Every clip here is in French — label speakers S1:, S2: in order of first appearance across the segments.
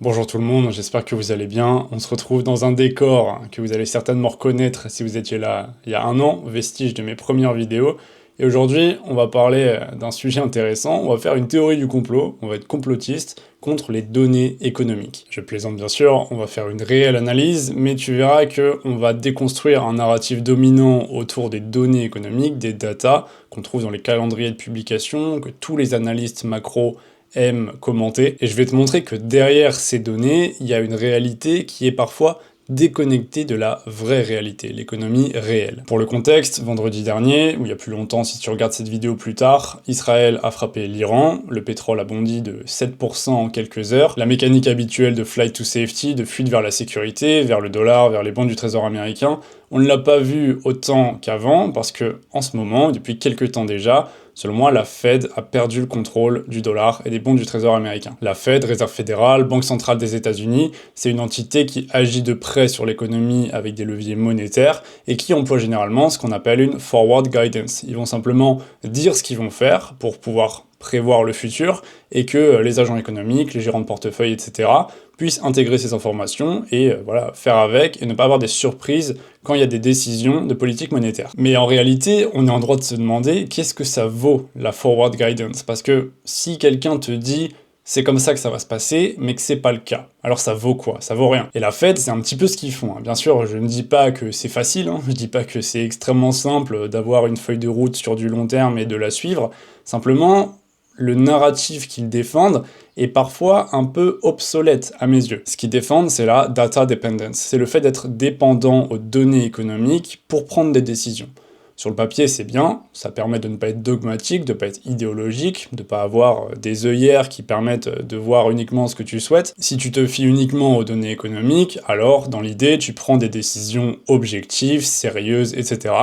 S1: Bonjour tout le monde, j'espère que vous allez bien. On se retrouve dans un décor que vous allez certainement reconnaître si vous étiez là il y a un an, vestige de mes premières vidéos. Et aujourd'hui, on va parler d'un sujet intéressant, on va faire une théorie du complot, on va être complotiste contre les données économiques. Je plaisante bien sûr, on va faire une réelle analyse, mais tu verras que on va déconstruire un narratif dominant autour des données économiques, des data, qu'on trouve dans les calendriers de publication, que tous les analystes macro aime commenter, et je vais te montrer que derrière ces données, il y a une réalité qui est parfois déconnectée de la vraie réalité, l'économie réelle. Pour le contexte, vendredi dernier, ou il y a plus longtemps si tu regardes cette vidéo plus tard, Israël a frappé l'Iran, le pétrole a bondi de 7% en quelques heures, la mécanique habituelle de flight to safety, de fuite vers la sécurité, vers le dollar, vers les bons du trésor américain, on ne l'a pas vu autant qu'avant, parce que en ce moment, depuis quelques temps déjà, selon moi, la Fed a perdu le contrôle du dollar et des bons du trésor américain. La Fed, Réserve fédérale, Banque centrale des États-Unis, c'est une entité qui agit de près sur l'économie avec des leviers monétaires et qui emploie généralement ce qu'on appelle une forward guidance. Ils vont simplement dire ce qu'ils vont faire pour pouvoir prévoir le futur et que les agents économiques, les gérants de portefeuille, etc. puissent intégrer ces informations et voilà, faire avec et ne pas avoir des surprises quand il y a des décisions de politique monétaire. Mais en réalité, on est en droit de se demander qu'est-ce que ça vaut la forward guidance, parce que si quelqu'un te dit c'est comme ça que ça va se passer, mais que c'est pas le cas. Alors ça vaut quoi? Ça vaut rien. Et la Fed, c'est un petit peu ce qu'ils font. Bien sûr, je ne dis pas que c'est facile, je dis pas que c'est extrêmement simple d'avoir une feuille de route sur du long terme et de la suivre. Simplement, le narratif qu'ils défendent est parfois un peu obsolète à mes yeux. Ce qu'ils défendent, c'est la data dependence. C'est le fait d'être dépendant aux données économiques pour prendre des décisions. Sur le papier, c'est bien, ça permet de ne pas être dogmatique, de ne pas être idéologique, de ne pas avoir des œillères qui permettent de voir uniquement ce que tu souhaites. Si tu te fies uniquement aux données économiques, alors, dans l'idée, tu prends des décisions objectives, sérieuses, etc.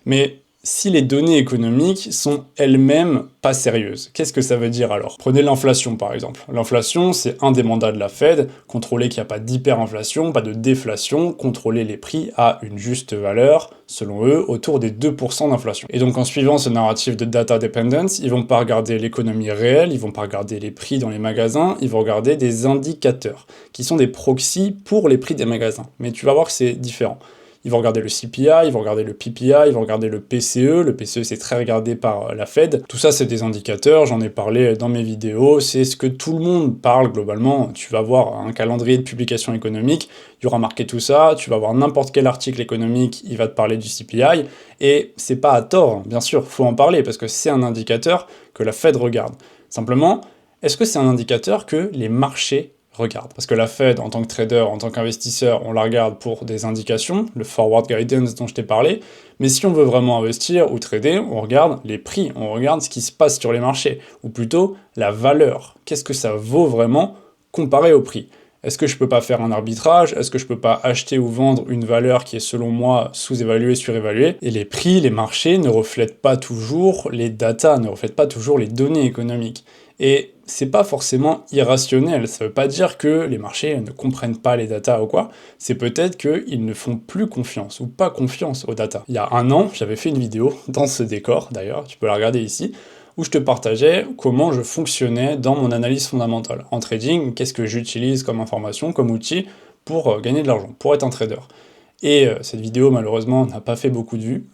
S1: Mais si les données économiques sont elles-mêmes pas sérieuses, qu'est-ce que ça veut dire alors? Prenez l'inflation par exemple. L'inflation, c'est un des mandats de la Fed, contrôler qu'il n'y a pas d'hyperinflation, pas de déflation, contrôler les prix à une juste valeur, selon eux, autour des 2% d'inflation. Et donc en suivant ce narratif de data dependence, ils vont pas regarder l'économie réelle, ils vont pas regarder les prix dans les magasins, ils vont regarder des indicateurs, qui sont des proxys pour les prix des magasins. Mais tu vas voir que c'est différent. Ils vont regarder le CPI, ils vont regarder le PPI, ils vont regarder le PCE. Le PCE, c'est très regardé par la Fed. Tout ça, c'est des indicateurs, j'en ai parlé dans mes vidéos. C'est ce que tout le monde parle globalement. Tu vas voir un calendrier de publication économique, il y aura marqué tout ça. Tu vas voir n'importe quel article économique, il va te parler du CPI. Et c'est pas à tort, bien sûr, faut en parler parce que c'est un indicateur que la Fed regarde. Simplement, est-ce que c'est un indicateur que les marchés regarde. Parce que la Fed, en tant que trader, en tant qu'investisseur, on la regarde pour des indications, le forward guidance dont je t'ai parlé, mais si on veut vraiment investir ou trader, on regarde les prix, on regarde ce qui se passe sur les marchés, ou plutôt la valeur. Qu'est-ce que ça vaut vraiment comparé au prix? Est-ce que je peux pas faire un arbitrage? Est-ce que je peux pas acheter ou vendre une valeur qui est selon moi sous-évaluée, surévaluée? Et les prix, les marchés ne reflètent pas toujours les datas, ne reflètent pas toujours les données économiques. Et c'est pas forcément irrationnel, ça veut pas dire que les marchés ne comprennent pas les datas ou quoi, c'est peut-être qu'ils ne font plus confiance ou pas confiance aux datas. Il y a un an, j'avais fait une vidéo dans ce décor d'ailleurs, tu peux la regarder ici, où je te partageais comment je fonctionnais dans mon analyse fondamentale. En trading, qu'est-ce que j'utilise comme information, comme outil pour gagner de l'argent, pour être un trader. Et cette vidéo, malheureusement, n'a pas fait beaucoup de vues.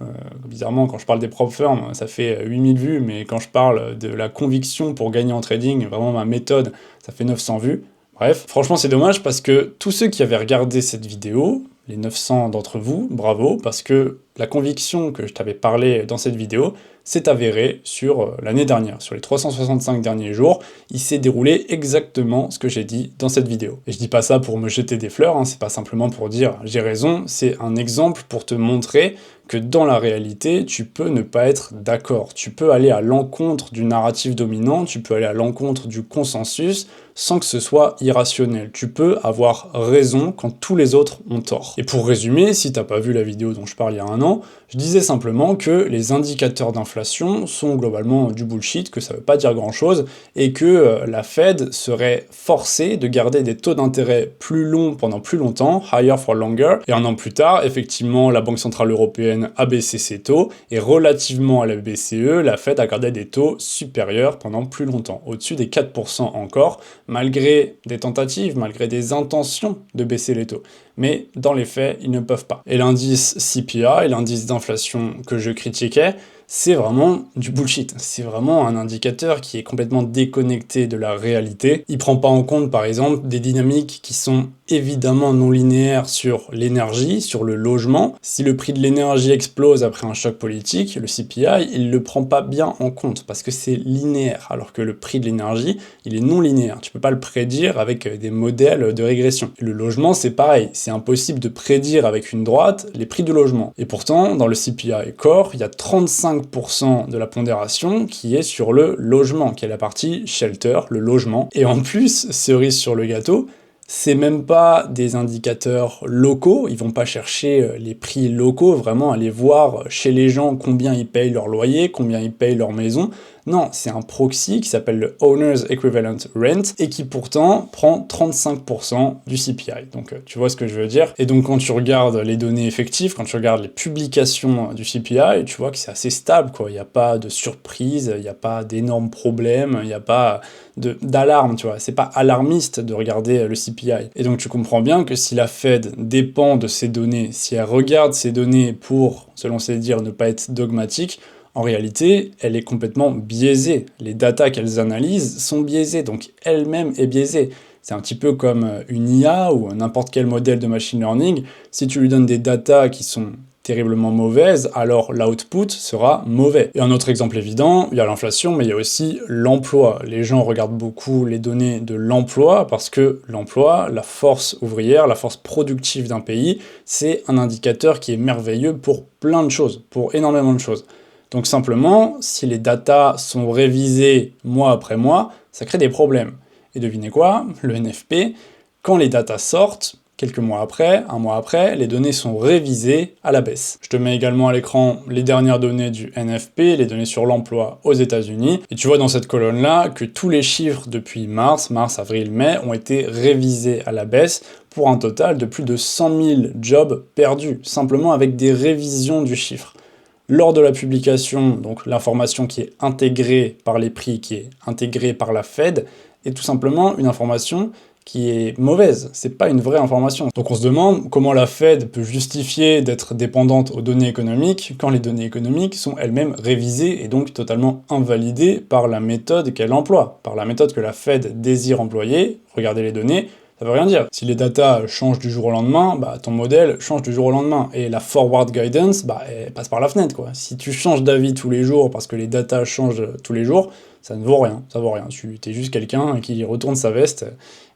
S1: Bizarrement, quand je parle des prop firms, ça fait 8000 vues, mais quand je parle de la conviction pour gagner en trading, vraiment ma méthode, ça fait 900 vues. Bref, franchement, c'est dommage parce que tous ceux qui avaient regardé cette vidéo, les 900 d'entre vous, bravo, parce que la conviction que je t'avais parlé dans cette vidéo s'est avérée sur l'année dernière. Sur les 365 derniers jours, il s'est déroulé exactement ce que j'ai dit dans cette vidéo. Et je dis pas ça pour me jeter des fleurs, c'est pas simplement pour dire j'ai raison, c'est un exemple pour te montrer que dans la réalité, tu peux ne pas être d'accord. Tu peux aller à l'encontre du narratif dominant, tu peux aller à l'encontre du consensus, sans que ce soit irrationnel. Tu peux avoir raison quand tous les autres ont tort. Et pour résumer, si t'as pas vu la vidéo dont je parle il y a un un an, je disais simplement que les indicateurs d'inflation sont globalement du bullshit, que ça veut pas dire grand-chose, et que la Fed serait forcée de garder des taux d'intérêt plus longs pendant plus longtemps, higher for longer, et un an plus tard, effectivement, la Banque Centrale Européenne a baissé ses taux, et relativement à la BCE, la Fed a gardé des taux supérieurs pendant plus longtemps, au-dessus des 4% encore, malgré des tentatives, malgré des intentions de baisser les taux. Mais dans les faits, ils ne peuvent pas. Et l'indice CPI, l'indice d'inflation que je critiquais, c'est vraiment du bullshit. C'est vraiment un indicateur qui est complètement déconnecté de la réalité. Il prend pas en compte, par exemple, des dynamiques qui sont évidemment non linéaires sur l'énergie, sur le logement. Si le prix de l'énergie explose après un choc politique, le CPI, il le prend pas bien en compte parce que c'est linéaire, alors que le prix de l'énergie, il est non linéaire. Tu peux pas le prédire avec des modèles de régression. Le logement, c'est pareil. C'est impossible de prédire avec une droite les prix du logement. Et pourtant, dans le CPI Core, il y a 35% de la pondération qui est sur le logement, qui est la partie shelter, le logement. Et en plus, cerise sur le gâteau, c'est même pas des indicateurs locaux, ils vont pas chercher les prix locaux, vraiment aller voir chez les gens combien ils payent leur loyer, combien ils payent leur maison. Non, c'est un proxy qui s'appelle le Owner's Equivalent Rent et qui pourtant prend 35% du CPI. Donc tu vois ce que je veux dire. Et donc quand tu regardes les données effectives, quand tu regardes les publications du CPI, tu vois que c'est assez stable, quoi. Il n'y a pas de surprise, il n'y a pas d'énormes problèmes, il n'y a pas d'alarme, tu vois. C'est pas alarmiste de regarder le CPI. Et donc tu comprends bien que si la Fed dépend de ces données, si elle regarde ces données pour, selon ses dires, ne pas être dogmatique, en réalité, elle est complètement biaisée. Les datas qu'elles analysent sont biaisées, donc elle-même est biaisée. C'est un petit peu comme une IA ou n'importe quel modèle de machine learning. Si tu lui donnes des datas qui sont terriblement mauvaises, alors l'output sera mauvais. Et un autre exemple évident, il y a l'inflation, mais il y a aussi l'emploi. Les gens regardent beaucoup les données de l'emploi parce que l'emploi, la force ouvrière, la force productive d'un pays, c'est un indicateur qui est merveilleux pour plein de choses, pour énormément de choses. Donc simplement, si les datas sont révisées mois après mois, ça crée des problèmes. Et devinez quoi? Le NFP, quand les datas sortent, quelques mois après, un mois après, les données sont révisées à la baisse. Je te mets également à l'écran les dernières données du NFP, les données sur l'emploi aux États-Unis. Et tu vois dans cette colonne-là que tous les chiffres depuis mars, avril, mai, ont été révisés à la baisse pour un total de plus de 100 000 jobs perdus, simplement avec des révisions du chiffre. Lors de la publication, donc l'information qui est intégrée par les prix, qui est intégrée par la Fed, est tout simplement une information qui est mauvaise, c'est pas une vraie information. Donc on se demande comment la Fed peut justifier d'être dépendante aux données économiques quand les données économiques sont elles-mêmes révisées et donc totalement invalidées par la méthode qu'elle emploie, par la méthode que la Fed désire employer. Regardez les données, ça veut rien dire. Si les datas changent du jour au lendemain, bah ton modèle change du jour au lendemain. Et la forward guidance, bah elle passe par la fenêtre, quoi. Si tu changes d'avis tous les jours parce que les datas changent tous les jours, ça ne vaut rien, ça vaut rien. Tu es juste quelqu'un qui retourne sa veste.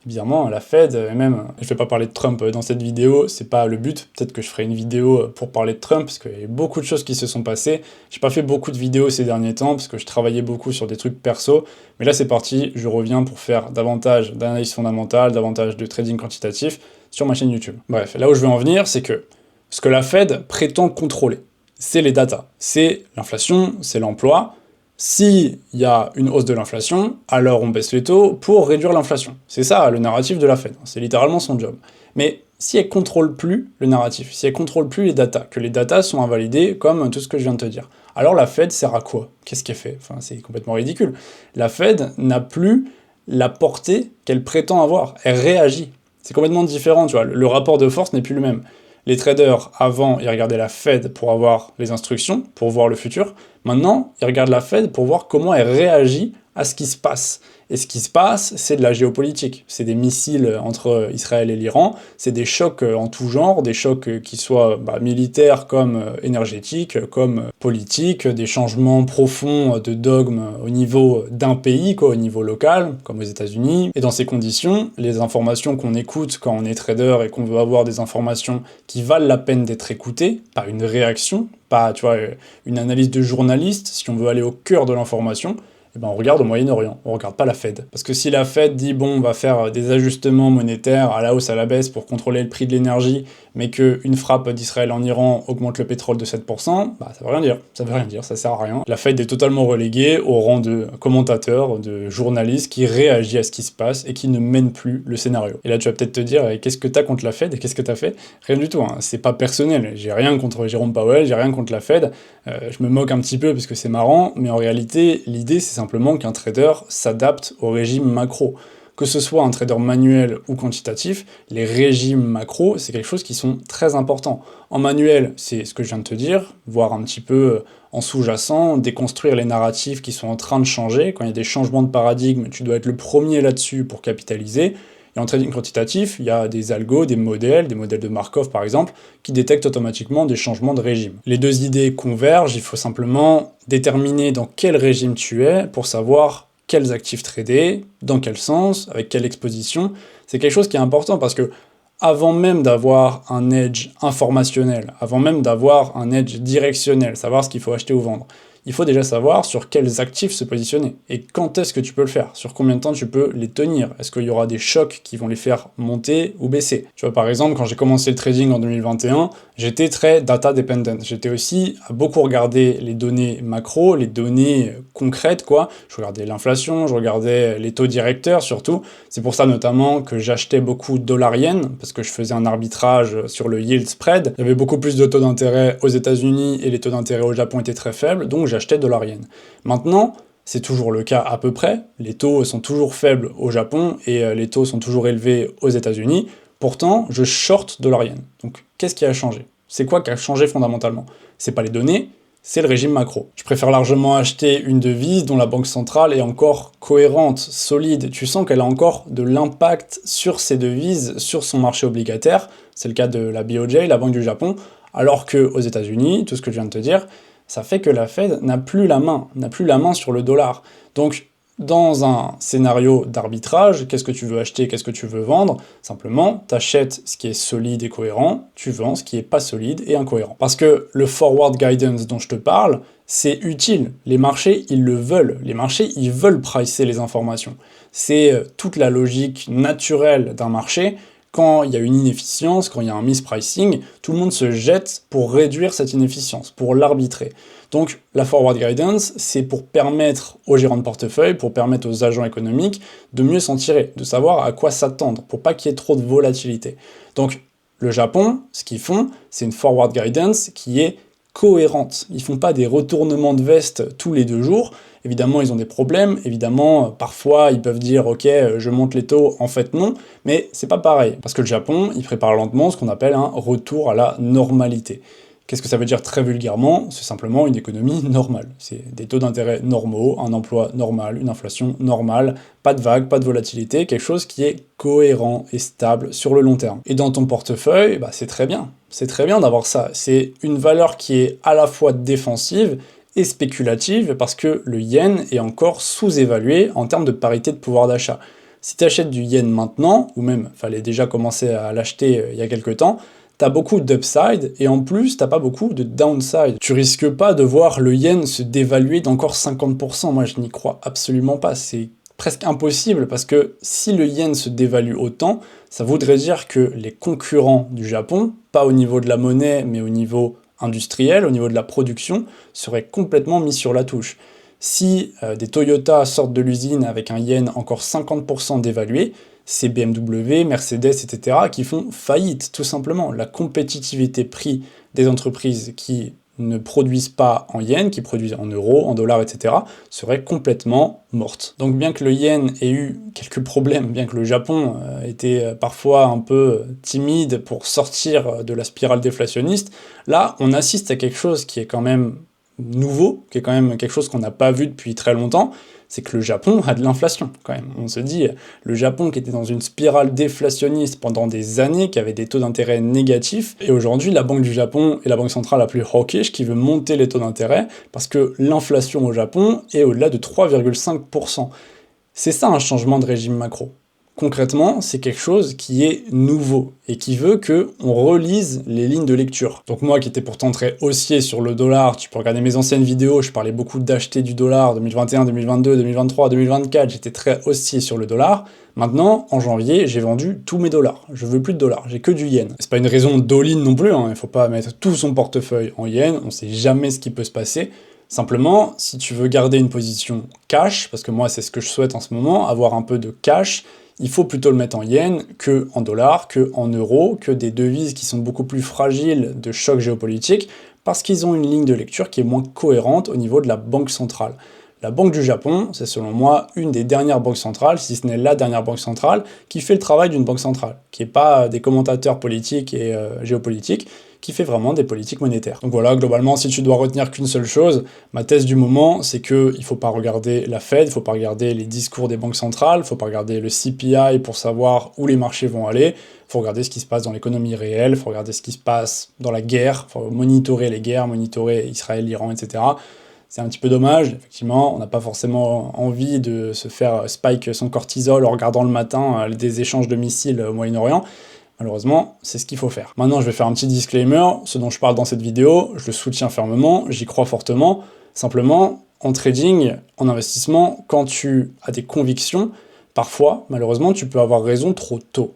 S1: Évidemment, la Fed, et même, je vais pas parler de Trump dans cette vidéo, c'est pas le but. Peut-être que je ferai une vidéo pour parler de Trump, parce qu'il y a eu beaucoup de choses qui se sont passées. J'ai pas fait beaucoup de vidéos ces derniers temps, parce que je travaillais beaucoup sur des trucs perso. Mais là, c'est parti, je reviens pour faire davantage d'analyse fondamentale, davantage de trading quantitatif sur ma chaîne YouTube. Bref, là où je veux en venir, c'est que ce que la Fed prétend contrôler, c'est les datas. C'est l'inflation, c'est l'emploi. S'il y a une hausse de l'inflation, alors on baisse les taux pour réduire l'inflation. C'est ça le narratif de la Fed, c'est littéralement son job. Mais si elle contrôle plus le narratif, si elle contrôle plus les datas, que les datas sont invalidées comme tout ce que je viens de te dire, alors la Fed sert à quoi? Qu'est-ce qu'elle fait? Enfin, c'est complètement ridicule. La Fed n'a plus la portée qu'elle prétend avoir, elle réagit. C'est complètement différent, tu vois, le rapport de force n'est plus le même. Les traders, avant, ils regardaient la Fed pour avoir les instructions, pour voir le futur. Maintenant, ils regardent la Fed pour voir comment elle réagit à ce qui se passe. Et ce qui se passe, c'est de la géopolitique. C'est des missiles entre Israël et l'Iran, c'est des chocs en tout genre, des chocs qui soient militaires comme énergétiques, comme politiques, des changements profonds de dogme au niveau d'un pays, quoi, au niveau local, comme aux États-Unis. Et dans ces conditions, les informations qu'on écoute quand on est trader et qu'on veut avoir des informations qui valent la peine d'être écoutées, pas une réaction, pas, tu vois, une analyse de journaliste, si on veut aller au cœur de l'information, eh ben on regarde au Moyen-Orient, on regarde pas la Fed. Parce que si la Fed dit bon, on va faire des ajustements monétaires à la hausse, à la baisse pour contrôler le prix de l'énergie, mais qu'une frappe d'Israël en Iran augmente le pétrole de 7%, bah ça veut rien dire. Ça veut rien dire, ça sert à rien. La Fed est totalement reléguée au rang de commentateur, de journaliste qui réagit à ce qui se passe et qui ne mène plus le scénario. Et là tu vas peut-être te dire, qu'est-ce que t'as contre la Fed et qu'est-ce que t'as fait? Rien du tout, hein. C'est pas personnel. J'ai rien contre Jérôme Powell, j'ai rien contre la Fed. Je me moque un petit peu parce que c'est marrant, mais en réalité, l'idée c'est simplement qu'un trader s'adapte au régime macro. Que ce soit un trader manuel ou quantitatif, les régimes macro, c'est quelque chose qui sont très importants. En manuel, c'est ce que je viens de te dire, voir un petit peu en sous-jacent, déconstruire les narratifs qui sont en train de changer. Quand il y a des changements de paradigme, tu dois être le premier là-dessus pour capitaliser. Et en trading quantitatif, il y a des algos, des modèles de Markov par exemple, qui détectent automatiquement des changements de régime. Les deux idées convergent, il faut simplement déterminer dans quel régime tu es pour savoir quels actifs trader, dans quel sens, avec quelle exposition. C'est quelque chose qui est important parce que avant même d'avoir un edge informationnel, avant même d'avoir un edge directionnel, savoir ce qu'il faut acheter ou vendre, il faut déjà savoir sur quels actifs se positionner et quand est-ce que tu peux le faire, sur combien de temps tu peux les tenir, est-ce qu'il y aura des chocs qui vont les faire monter ou baisser. Tu vois, par exemple, quand j'ai commencé le trading en 2021, j'étais très data dependent, j'étais aussi à beaucoup regarder les données macro, les données concrètes quoi, je regardais l'inflation, je regardais les taux directeurs surtout, c'est pour ça notamment que j'achetais beaucoup dollar-yen, parce que je faisais un arbitrage sur le yield spread, il y avait beaucoup plus de taux d'intérêt aux États-Unis et les taux d'intérêt au Japon étaient très faibles, donc j'achetais dollar-yen. Maintenant, c'est toujours le cas à peu près, les taux sont toujours faibles au Japon et les taux sont toujours élevés aux États-Unis, pourtant je short dollar-yen. Donc qu'est-ce qui a changé? C'est quoi qui a changé fondamentalement? C'est pas les données, c'est le régime macro. Je préfère largement acheter une devise dont la banque centrale est encore cohérente, solide. Tu sens qu'elle a encore de l'impact sur ses devises, sur son marché obligataire. C'est le cas de la BOJ, la Banque du Japon. Alors qu'aux États-Unis, tout ce que je viens de te dire, ça fait que la Fed n'a plus la main sur le dollar. Donc, dans un scénario d'arbitrage, qu'est-ce que tu veux acheter, qu'est-ce que tu veux vendre? Simplement, t'achètes ce qui est solide et cohérent, tu vends ce qui est pas solide et incohérent. Parce que le forward guidance dont je te parle, c'est utile. Les marchés, ils le veulent. Les marchés, ils veulent pricer les informations. C'est toute la logique naturelle d'un marché. Quand il y a une inefficience, quand il y a un mispricing, tout le monde se jette pour réduire cette inefficience, pour l'arbitrer. Donc la forward guidance, c'est pour permettre aux gérants de portefeuille, pour permettre aux agents économiques de mieux s'en tirer, de savoir à quoi s'attendre, pour pas qu'il y ait trop de volatilité. Donc le Japon, ce qu'ils font, c'est une forward guidance qui est cohérente. Ils font pas des retournements de veste tous les 2 jours. Évidemment, ils ont des problèmes. Évidemment, parfois, ils peuvent dire « Ok, je monte les taux », en fait non. Mais c'est pas pareil. Parce que le Japon, il prépare lentement ce qu'on appelle un retour à la normalité. Qu'est-ce que ça veut dire très vulgairement? C'est simplement une économie normale. C'est des taux d'intérêt normaux, un emploi normal, une inflation normale, pas de vagues, pas de volatilité, quelque chose qui est cohérent et stable sur le long terme. Et dans ton portefeuille, bah, c'est très bien. C'est très bien d'avoir ça. C'est une valeur qui est à la fois défensive et spéculative parce que le yen est encore sous-évalué en termes de parité de pouvoir d'achat. Si tu achètes du yen maintenant, ou même fallait déjà commencer à l'acheter il y a quelques temps, t'as beaucoup d'upside et en plus t'as pas beaucoup de downside. Tu risques pas de voir le yen se dévaluer d'encore 50%, moi je n'y crois absolument pas, c'est presque impossible parce que si le yen se dévalue autant, ça voudrait dire que les concurrents du Japon, pas au niveau de la monnaie mais au niveau industriel, au niveau de la production, seraient complètement mis sur la touche. Si des Toyota sortent de l'usine avec un yen encore 50% dévalué, c'est BMW, Mercedes, etc. qui font faillite, tout simplement. La compétitivité prix des entreprises qui ne produisent pas en yens, qui produisent en euros, en dollars, etc., serait complètement morte. Donc bien que le yen ait eu quelques problèmes, bien que le Japon était parfois un peu timide pour sortir de la spirale déflationniste, là, on assiste à quelque chose qui est quand même nouveau, qui est quand même quelque chose qu'on n'a pas vu depuis très longtemps, c'est que le Japon a de l'inflation, quand même. On se dit, le Japon qui était dans une spirale déflationniste pendant des années, qui avait des taux d'intérêt négatifs, et aujourd'hui, la Banque du Japon est la banque centrale la plus hawkish, qui veut monter les taux d'intérêt, parce que l'inflation au Japon est au-delà de 3,5%. C'est ça un changement de régime macro. Concrètement, c'est quelque chose qui est nouveau et qui veut qu'on relise les lignes de lecture. Donc moi qui étais pourtant très haussier sur le dollar, tu peux regarder mes anciennes vidéos, je parlais beaucoup d'acheter du dollar 2021, 2022, 2023, 2024, j'étais très haussier sur le dollar. Maintenant, en janvier, j'ai vendu tous mes dollars. Je veux plus de dollars, j'ai que du yen. C'est pas une raison d'all-in non plus, hein. Il faut pas mettre tout son portefeuille en yen, on sait jamais ce qui peut se passer. Simplement, si tu veux garder une position cash, parce que moi c'est ce que je souhaite en ce moment, avoir un peu de cash, il faut plutôt le mettre en yens que en dollars, que en euros, que des devises qui sont beaucoup plus fragiles de chocs géopolitiques, parce qu'ils ont une ligne de lecture qui est moins cohérente au niveau de la banque centrale. La Banque du Japon, c'est selon moi une des dernières banques centrales, si ce n'est la dernière banque centrale, qui fait le travail d'une banque centrale, qui n'est pas des commentateurs politiques et géopolitiques, qui fait vraiment des politiques monétaires. Donc voilà, globalement, si tu dois retenir qu'une seule chose, ma thèse du moment, c'est qu'il ne faut pas regarder la Fed, il ne faut pas regarder les discours des banques centrales, il ne faut pas regarder le CPI pour savoir où les marchés vont aller, il faut regarder ce qui se passe dans l'économie réelle, il faut regarder ce qui se passe dans la guerre, il faut monitorer les guerres, monitorer Israël, l'Iran, etc. C'est un petit peu dommage, effectivement, on n'a pas forcément envie de se faire spike son cortisol en regardant le matin des échanges de missiles au Moyen-Orient. Malheureusement, c'est ce qu'il faut faire. Maintenant, je vais faire un petit disclaimer, ce dont je parle dans cette vidéo, je le soutiens fermement, j'y crois fortement. Simplement, en trading, en investissement, quand tu as des convictions, parfois, malheureusement, tu peux avoir raison trop tôt.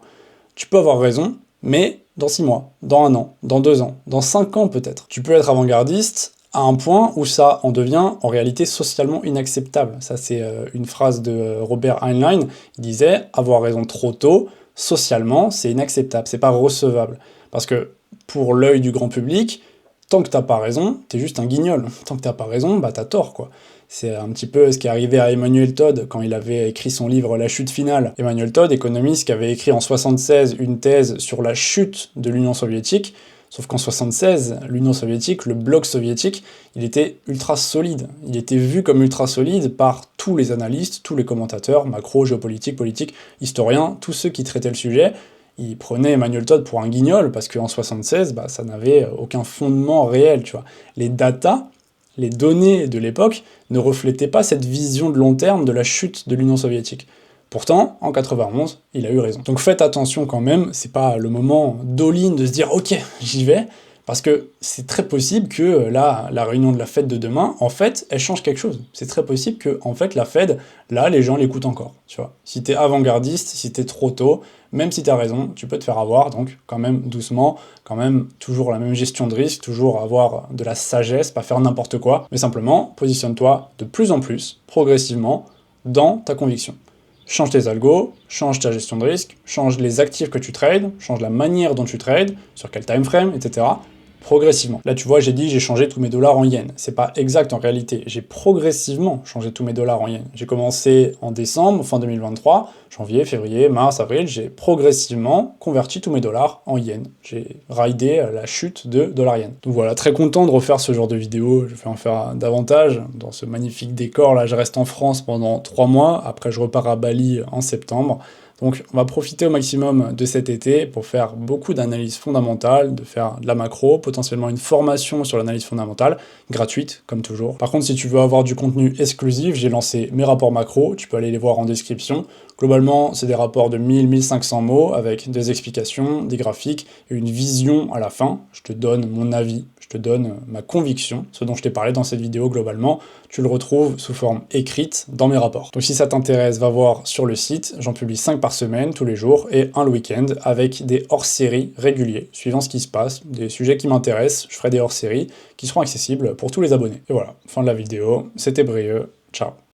S1: Tu peux avoir raison, mais dans 6 mois, dans 1 an, dans 2 ans, dans 5 ans peut-être. Tu peux être avant-gardiste à un point où ça en devient en réalité socialement inacceptable. Ça, c'est une phrase de Robert Heinlein, il disait « avoir raison trop tôt », socialement, c'est inacceptable, c'est pas recevable. Parce que pour l'œil du grand public, tant que t'as pas raison, t'es juste un guignol. Tant que t'as pas raison, bah t'as tort, quoi. C'est un petit peu ce qui est arrivé à Emmanuel Todd quand il avait écrit son livre La chute finale. Emmanuel Todd, économiste, qui avait écrit en 1976 une thèse sur la chute de l'Union soviétique, sauf qu'en 1976, l'Union soviétique, le bloc soviétique, il était ultra solide. Il était vu comme ultra solide par tous les analystes, tous les commentateurs, macro, géopolitique, politique, historiens, tous ceux qui traitaient le sujet. Ils prenaient Emmanuel Todd pour un guignol, parce qu'en 1976, bah, ça n'avait aucun fondement réel, tu vois. Les datas, les données de l'époque, ne reflétaient pas cette vision de long terme de la chute de l'Union soviétique. Pourtant, en 91, il a eu raison. Donc faites attention quand même, c'est pas le moment d'all-in de se dire « Ok, j'y vais », parce que c'est très possible que là, la réunion de la Fed de demain, en fait, elle change quelque chose. C'est très possible que, en fait, la Fed, là, les gens l'écoutent encore, tu vois. Si t'es avant-gardiste, si t'es trop tôt, même si t'as raison, tu peux te faire avoir, donc quand même doucement, quand même toujours la même gestion de risque, toujours avoir de la sagesse, pas faire n'importe quoi, mais simplement, positionne-toi de plus en plus, progressivement, dans ta conviction. Change tes algos, change ta gestion de risque, change les actifs que tu trades, change la manière dont tu trades, sur quel time frame, etc. Progressivement. Là, tu vois, j'ai dit j'ai changé tous mes dollars en yens. C'est pas exact en réalité. J'ai progressivement changé tous mes dollars en yens. J'ai commencé en décembre, fin 2023, janvier, février, mars, avril, j'ai progressivement converti tous mes dollars en yens. J'ai ridé la chute de dollar-yen. Donc voilà, très content de refaire ce genre de vidéo. Je vais en faire davantage dans ce magnifique décor. Là, je reste en France pendant 3 mois. Après, je repars à Bali en septembre. Donc on va profiter au maximum de cet été pour faire beaucoup d'analyses fondamentales, de faire de la macro, potentiellement une formation sur l'analyse fondamentale, gratuite comme toujours. Par contre, si tu veux avoir du contenu exclusif, j'ai lancé mes rapports macro, tu peux aller les voir en description. Globalement, c'est des rapports de 1000-1500 mots avec des explications, des graphiques et une vision à la fin. Je te donne mon avis, je te donne ma conviction, ce dont je t'ai parlé dans cette vidéo globalement. Tu le retrouves sous forme écrite dans mes rapports. Donc si ça t'intéresse, va voir sur le site, j'en publie 5 par semaine, tous les jours, et un le week-end, avec des hors-séries réguliers, suivant ce qui se passe, des sujets qui m'intéressent, je ferai des hors-séries qui seront accessibles pour tous les abonnés. Et voilà, fin de la vidéo, c'était Brieux, ciao.